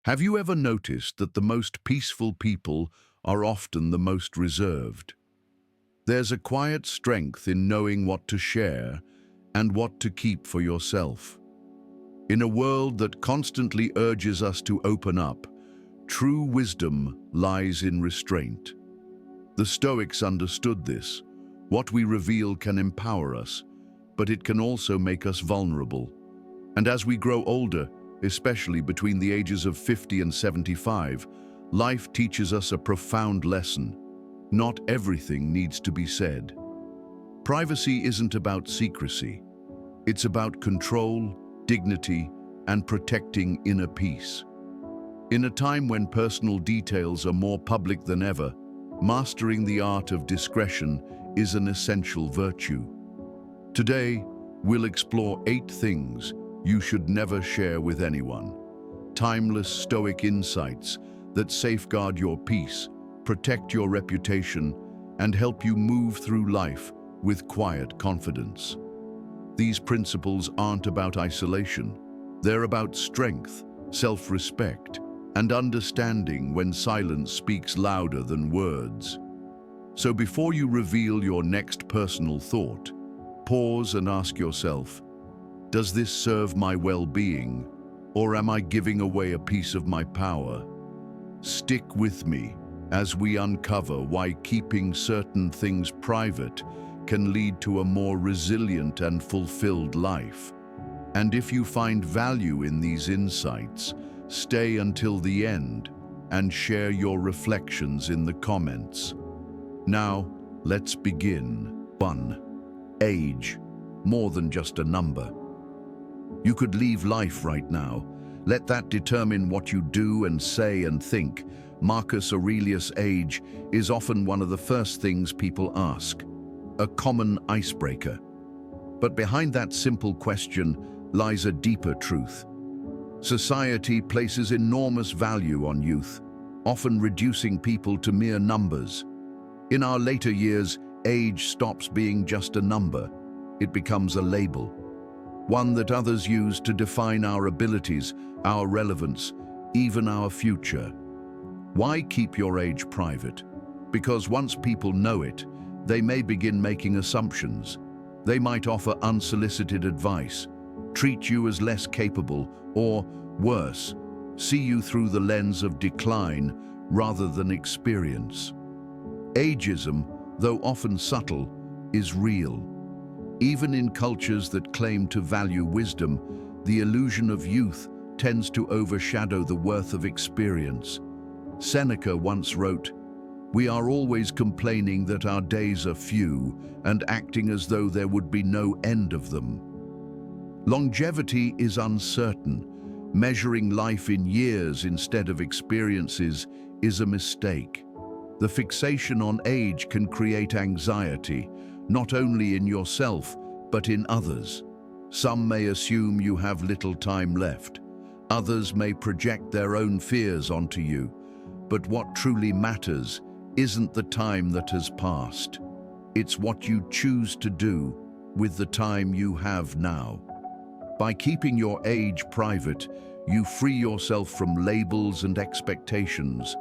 Have you ever noticed that the most peaceful people are often the most reserved? There's a quiet strength in knowing what to share and what to keep for yourself. In a world that constantly urges us to open up, true wisdom lies in restraint. The Stoics understood this. What we reveal can empower us, but it can also make us vulnerable. And as we grow older, especially between the ages of 50 and 75, life teaches us a profound lesson. Not everything needs to be said. Privacy isn't about secrecy. It's about control, dignity, and protecting inner peace. In a time when personal details are more public than ever, mastering the art of discretion is an essential virtue. Today, we'll explore 8 things you should never share with anyone. Timeless Stoic insights that safeguard your peace, protect your reputation, and help you move through life with quiet confidence. These principles aren't about isolation. They're about strength, self-respect, and understanding when silence speaks louder than words. So before you reveal your next personal thought, pause and ask yourself, does this serve my well-being, or am I giving away a piece of my power? Stick with me as we uncover why keeping certain things private can lead to a more resilient and fulfilled life. And if you find value in these insights, stay until the end and share your reflections in the comments. Now, let's begin. 1. Age, more than just a number. You could leave life right now. Let that determine what you do and say and think. Marcus Aurelius' age is often one of the first things people ask, a common icebreaker. But behind that simple question lies a deeper truth. Society places enormous value on youth, often reducing people to mere numbers. In our later years, age stops being just a number. It becomes a label, one that others use to define our abilities, our relevance, even our future. Why keep your age private? Because once people know it, they may begin making assumptions. They might offer unsolicited advice, treat you as less capable, or, worse, see you through the lens of decline rather than experience. Ageism, though often subtle, is real. Even in cultures that claim to value wisdom, the illusion of youth tends to overshadow the worth of experience. Seneca once wrote, "We are always complaining that our days are few and acting as though there would be no end of them." Longevity is uncertain. Measuring life in years instead of experiences is a mistake. The fixation on age can create anxiety, not only in yourself, but in others. Some may assume you have little time left. Others may project their own fears onto you. But what truly matters isn't the time that has passed. It's what you choose to do with the time you have now. By keeping your age private, you free yourself from labels and expectations.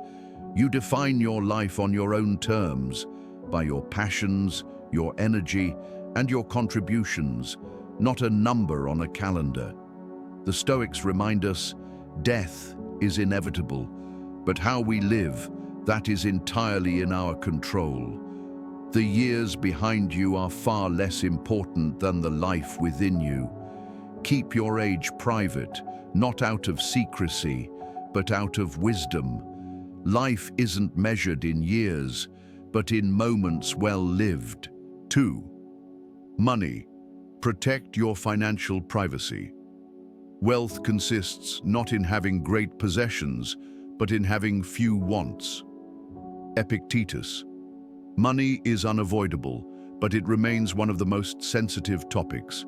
You define your life on your own terms, by your passions, your energy, and your contributions, not a number on a calendar. The Stoics remind us, death is inevitable, but how we live, that is entirely in our control. The years behind you are far less important than the life within you. Keep your age private, not out of secrecy, but out of wisdom. Life isn't measured in years, but in moments well lived. 2. Money. Protect your financial privacy. Wealth consists not in having great possessions, but in having few wants. Epictetus. Money is unavoidable, but it remains one of the most sensitive topics.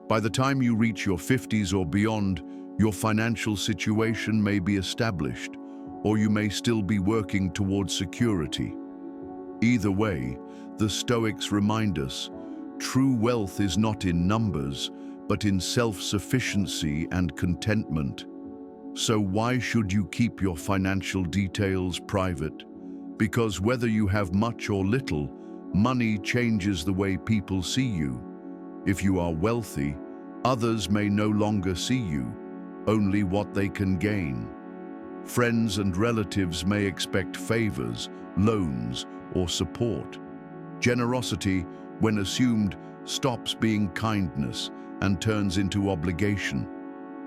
By the time you reach your 50s or beyond, your financial situation may be established, or you may still be working towards security. Either way, the Stoics remind us, true wealth is not in numbers, but in self-sufficiency and contentment. So why should you keep your financial details private? Because whether you have much or little, money changes the way people see you. If you are wealthy, others may no longer see you, only what they can gain. Friends and relatives may expect favors, loans, or support. Generosity, when assumed, stops being kindness and turns into obligation.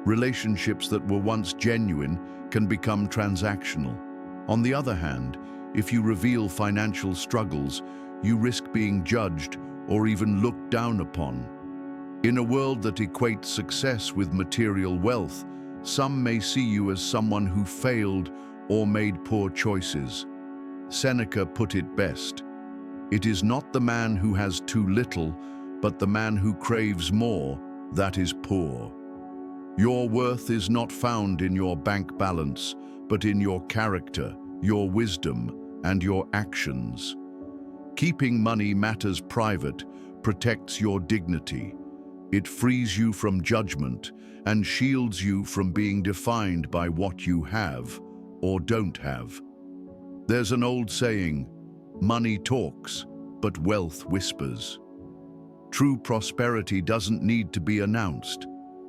Relationships that were once genuine can become transactional. On the other hand, if you reveal financial struggles, you risk being judged or even looked down upon. In a world that equates success with material wealth, some may see you as someone who failed or made poor choices. Seneca put it best: "It is not the man who has too little, but the man who craves more, that is poor." Your worth is not found in your bank balance, but in your character, your wisdom, and your actions. Keeping money matters private protects your dignity. It frees you from judgment and shields you from being defined by what you have or don't have. There's an old saying, "Money talks, but wealth whispers." True prosperity doesn't need to be announced.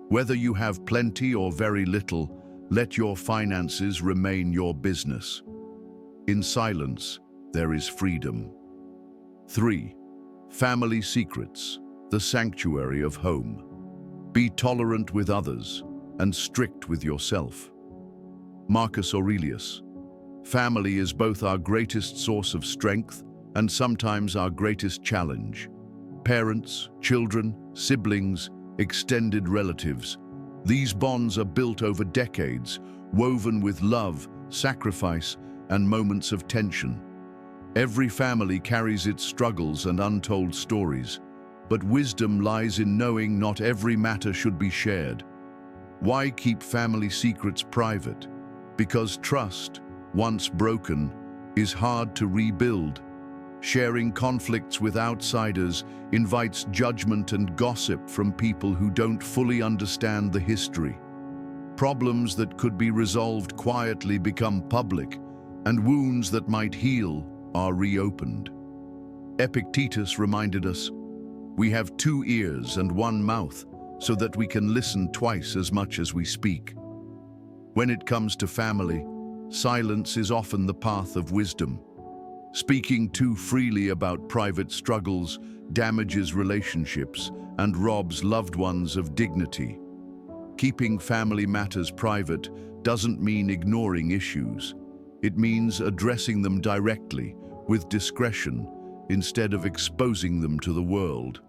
Whether you have plenty or very little, let your finances remain your business. In silence, there is freedom. 3. Family secrets, the sanctuary of home. Be tolerant with others and strict with yourself. Marcus Aurelius. Family is both our greatest source of strength and sometimes our greatest challenge. Parents, children, siblings, extended relatives. These bonds are built over decades, woven with love, sacrifice, and moments of tension. Every family carries its struggles and untold stories, but wisdom lies in knowing not every matter should be shared. Why keep family secrets private? Because trust, once broken, is hard to rebuild. Sharing conflicts with outsiders invites judgment and gossip from people who don't fully understand the history. Problems that could be resolved quietly become public, and wounds that might heal are reopened. Epictetus reminded us, "We have 2 ears and 1 mouth, so that we can listen twice as much as we speak." When it comes to family, silence is often the path of wisdom. Speaking too freely about private struggles damages relationships and robs loved ones of dignity. Keeping family matters private doesn't mean ignoring issues. It means addressing them directly, with discretion, instead of exposing them to the world.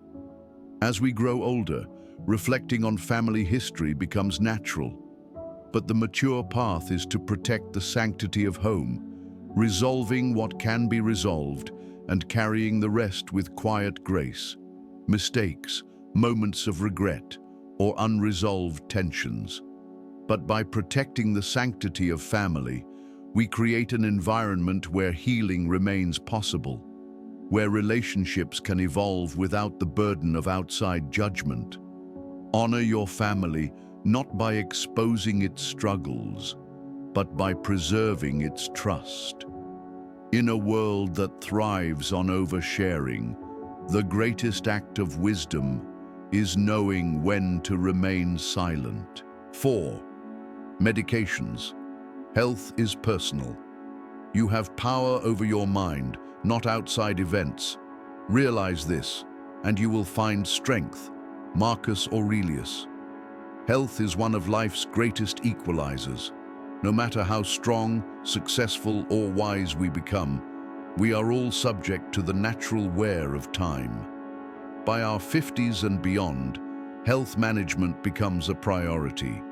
As we grow older, reflecting on family history becomes natural. But the mature path is to protect the sanctity of home, resolving what can be resolved and carrying the rest with quiet grace. Mistakes, moments of regret, or unresolved tensions. But by protecting the sanctity of family, we create an environment where healing remains possible, where relationships can evolve without the burden of outside judgment. Honor your family not by exposing its struggles, but by preserving its trust. In a world that thrives on oversharing, the greatest act of wisdom is knowing when to remain silent. 4. Medications. Health is personal. You have power over your mind, not outside events. Realize this, and you will find strength. Marcus Aurelius. Health is one of life's greatest equalizers. No matter how strong, successful, or wise we become, we are all subject to the natural wear of time. By our 50s and beyond, health management becomes a priority.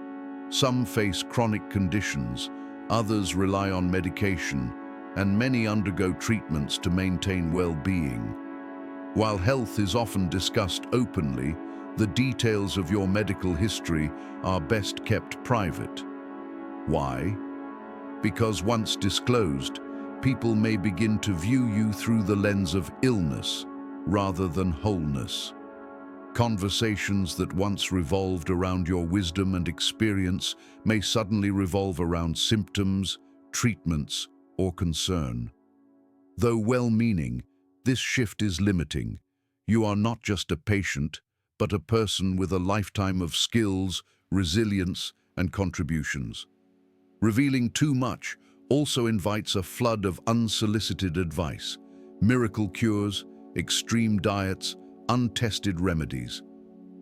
Some face chronic conditions, others rely on medication, and many undergo treatments to maintain well-being. While health is often discussed openly, the details of your medical history are best kept private. Why? Because once disclosed, people may begin to view you through the lens of illness rather than wholeness. Conversations that once revolved around your wisdom and experience may suddenly revolve around symptoms, treatments, or concern. Though well-meaning, this shift is limiting. You are not just a patient, but a person with a lifetime of skills, resilience, and contributions. Revealing too much also invites a flood of unsolicited advice, miracle cures, extreme diets, untested remedies.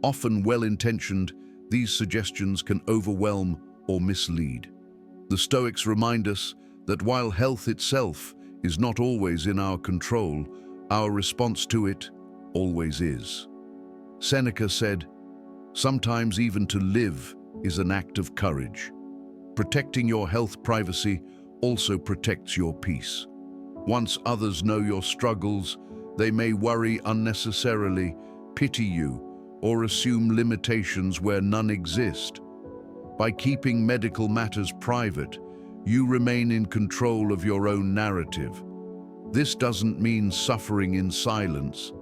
Often well-intentioned, these suggestions can overwhelm or mislead. The Stoics remind us that while health itself is not always in our control, our response to it always is. Seneca said, "Sometimes even to live is an act of courage." Protecting your health privacy also protects your peace. Once others know your struggles, they may worry unnecessarily, pity you, or assume limitations where none exist. By keeping medical matters private, you remain in control of your own narrative. This doesn't mean suffering in silence.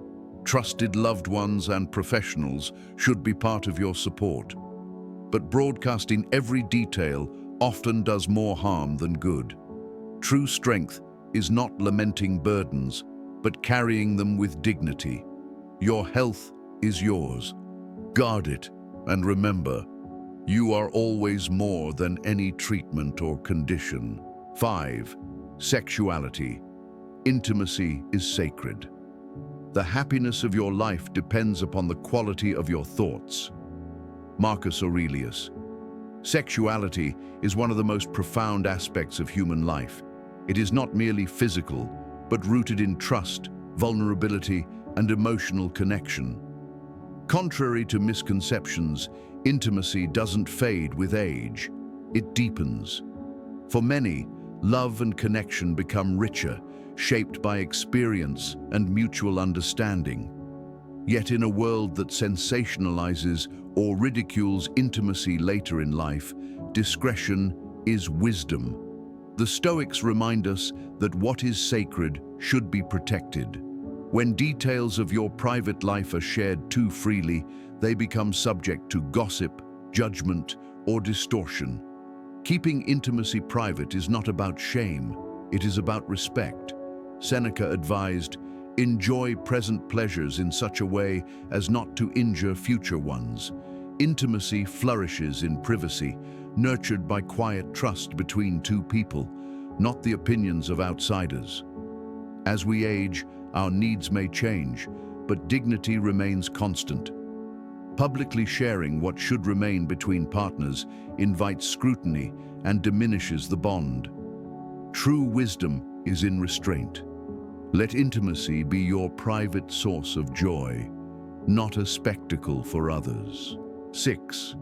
Trusted loved ones and professionals should be part of your support. But broadcasting every detail often does more harm than good. True strength is not lamenting burdens, but carrying them with dignity. Your health is yours. Guard it, and remember, you are always more than any treatment or condition. 5. Sexuality. Intimacy is sacred. The happiness of your life depends upon the quality of your thoughts. Marcus Aurelius. Sexuality is one of the most profound aspects of human life. It is not merely physical, but rooted in trust, vulnerability, and emotional connection. Contrary to misconceptions, intimacy doesn't fade with age. It deepens. For many, love and connection become richer, shaped by experience and mutual understanding. Yet in a world that sensationalizes or ridicules intimacy later in life, discretion is wisdom. The Stoics remind us that what is sacred should be protected. When details of your private life are shared too freely, they become subject to gossip, judgment, or distortion. Keeping intimacy private is not about shame, it is about respect. Seneca advised, "Enjoy present pleasures in such a way as not to injure future ones." Intimacy flourishes in privacy, nurtured by quiet trust between two people, not the opinions of outsiders. As we age, our needs may change, but dignity remains constant. Publicly sharing what should remain between partners invites scrutiny and diminishes the bond. True wisdom is in restraint. Let intimacy be your private source of joy, not a spectacle for others. 6.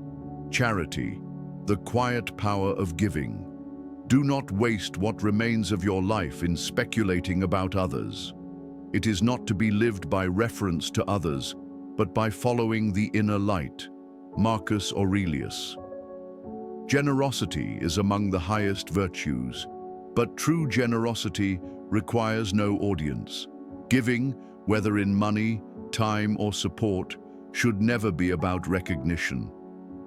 Charity, the quiet power of giving. Do not waste what remains of your life in speculating about others. It is not to be lived by reference to others, but by following the inner light. Marcus Aurelius. Generosity is among the highest virtues, but true generosity requires no audience. Giving, whether in money, time, or support, should never be about recognition.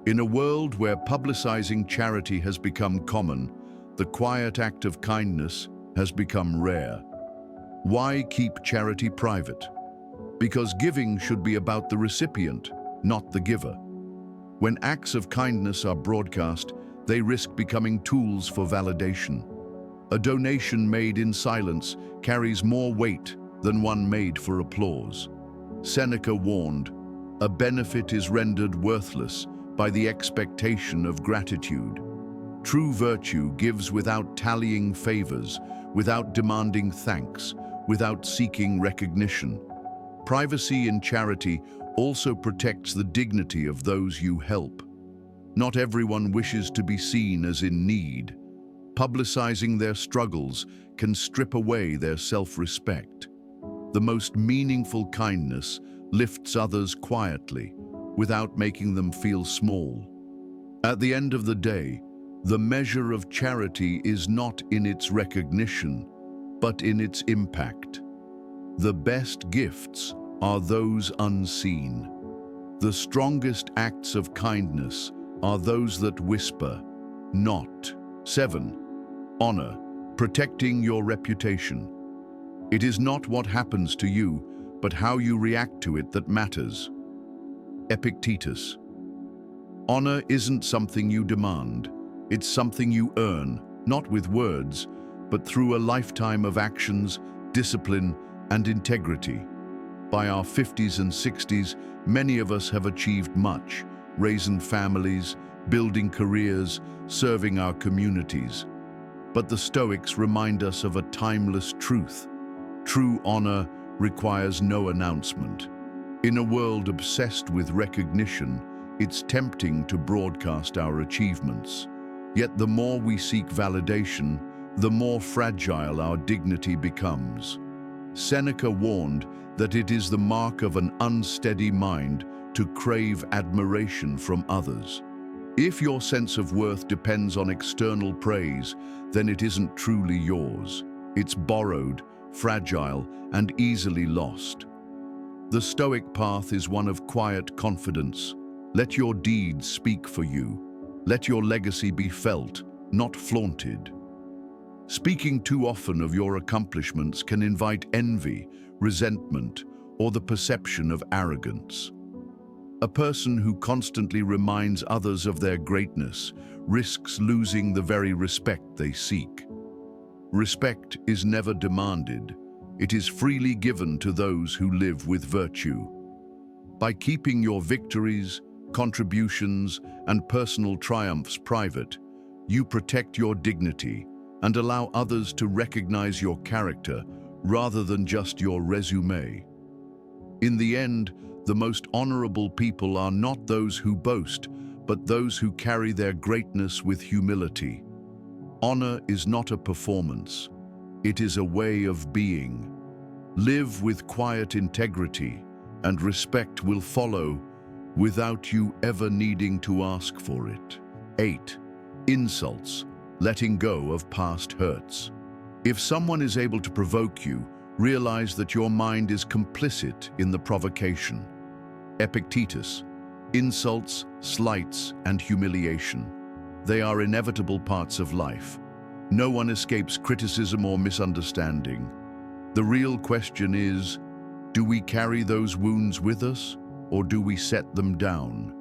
In a world where publicizing charity has become common, the quiet act of kindness has become rare. Why keep charity private? Because giving should be about the recipient, not the giver. When acts of kindness are broadcast, they risk becoming tools for validation. A donation made in silence carries more weight than one made for applause. Seneca warned, "A benefit is rendered worthless by the expectation of gratitude." True virtue gives without tallying favors, without demanding thanks, without seeking recognition. Privacy in charity also protects the dignity of those you help. Not everyone wishes to be seen as in need. Publicizing their struggles can strip away their self-respect. The most meaningful kindness lifts others quietly, without making them feel small. At the end of the day, the measure of charity is not in its recognition, but in its impact. The best gifts are those unseen. The strongest acts of kindness are those that whisper, not. 7. Honor, protecting your reputation. It is not what happens to you, but how you react to it that matters. Epictetus. Honor isn't something you demand. It's something you earn, not with words, but through a lifetime of actions, discipline, and integrity. By our 50s and 60s, many of us have achieved much, raising families, building careers, serving our communities. But the Stoics remind us of a timeless truth. True honor requires no announcement. In a world obsessed with recognition, it's tempting to broadcast our achievements. Yet the more we seek validation, the more fragile our dignity becomes. Seneca warned that it is the mark of an unsteady mind to crave admiration from others. If your sense of worth depends on external praise, then it isn't truly yours. It's borrowed, fragile, and easily lost. The Stoic path is one of quiet confidence. Let your deeds speak for you. Let your legacy be felt, not flaunted. Speaking too often of your accomplishments can invite envy, resentment, or the perception of arrogance. A person who constantly reminds others of their greatness risks losing the very respect they seek. Respect is never demanded. It is freely given to those who live with virtue. By keeping your victories, contributions, and personal triumphs private, you protect your dignity and allow others to recognize your character rather than just your resume. In the end, the most honorable people are not those who boast, but those who carry their greatness with humility. Honor is not a performance. It is a way of being. Live with quiet integrity, and respect will follow without you ever needing to ask for it. 8. Insults, letting go of past hurts. If someone is able to provoke you, realize that your mind is complicit in the provocation. Epictetus. Insults, slights, and humiliation. They are inevitable parts of life. No one escapes criticism or misunderstanding. The real question is, do we carry those wounds with us, or do we set them down?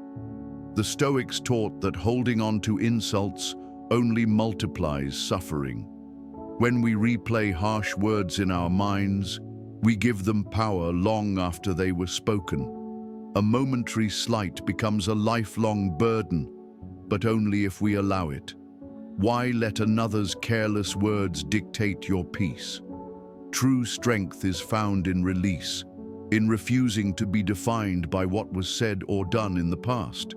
The Stoics taught that holding on to insults only multiplies suffering. When we replay harsh words in our minds, we give them power long after they were spoken. A momentary slight becomes a lifelong burden, but only if we allow it. Why let another's careless words dictate your peace? True strength is found in release, in refusing to be defined by what was said or done in the past.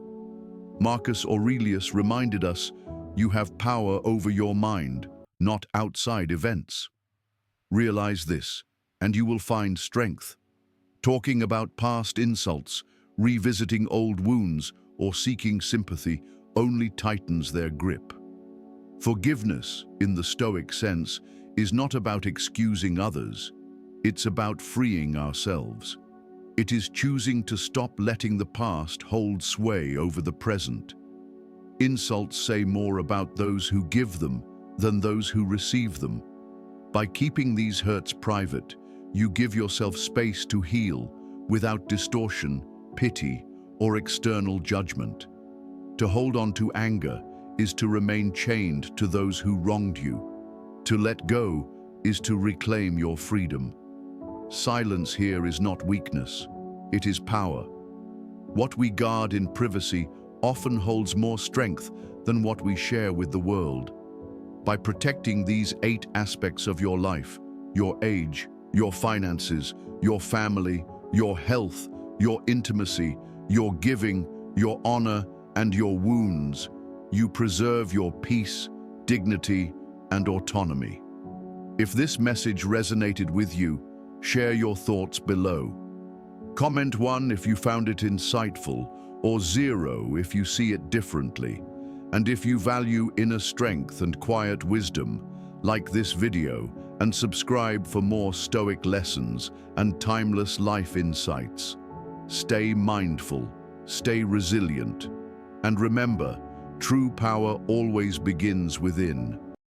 Marcus Aurelius reminded us, you have power over your mind, not outside events. Realize this, and you will find strength. Talking about past insults, revisiting old wounds, or seeking sympathy only tightens their grip. Forgiveness, in the Stoic sense, is not about excusing others. It's about freeing ourselves. It is choosing to stop letting the past hold sway over the present. Insults say more about those who give them than those who receive them. By keeping these hurts private, you give yourself space to heal without distortion, pity, or external judgment. To hold on to anger is to remain chained to those who wronged you. To let go is to reclaim your freedom. Silence here is not weakness, it is power. What we guard in privacy often holds more strength than what we share with the world. By protecting these 8 aspects of your life, your age, your finances, your family, your health, your intimacy, your giving, your honor, and your wounds, you preserve your peace, dignity, and autonomy. If this message resonated with you, share your thoughts below. Comment 1 if you found it insightful, or 0 if you see it differently. And if you value inner strength and quiet wisdom, like this video and subscribe for more Stoic lessons and timeless life insights. Stay mindful, stay resilient, and remember, true power always begins within.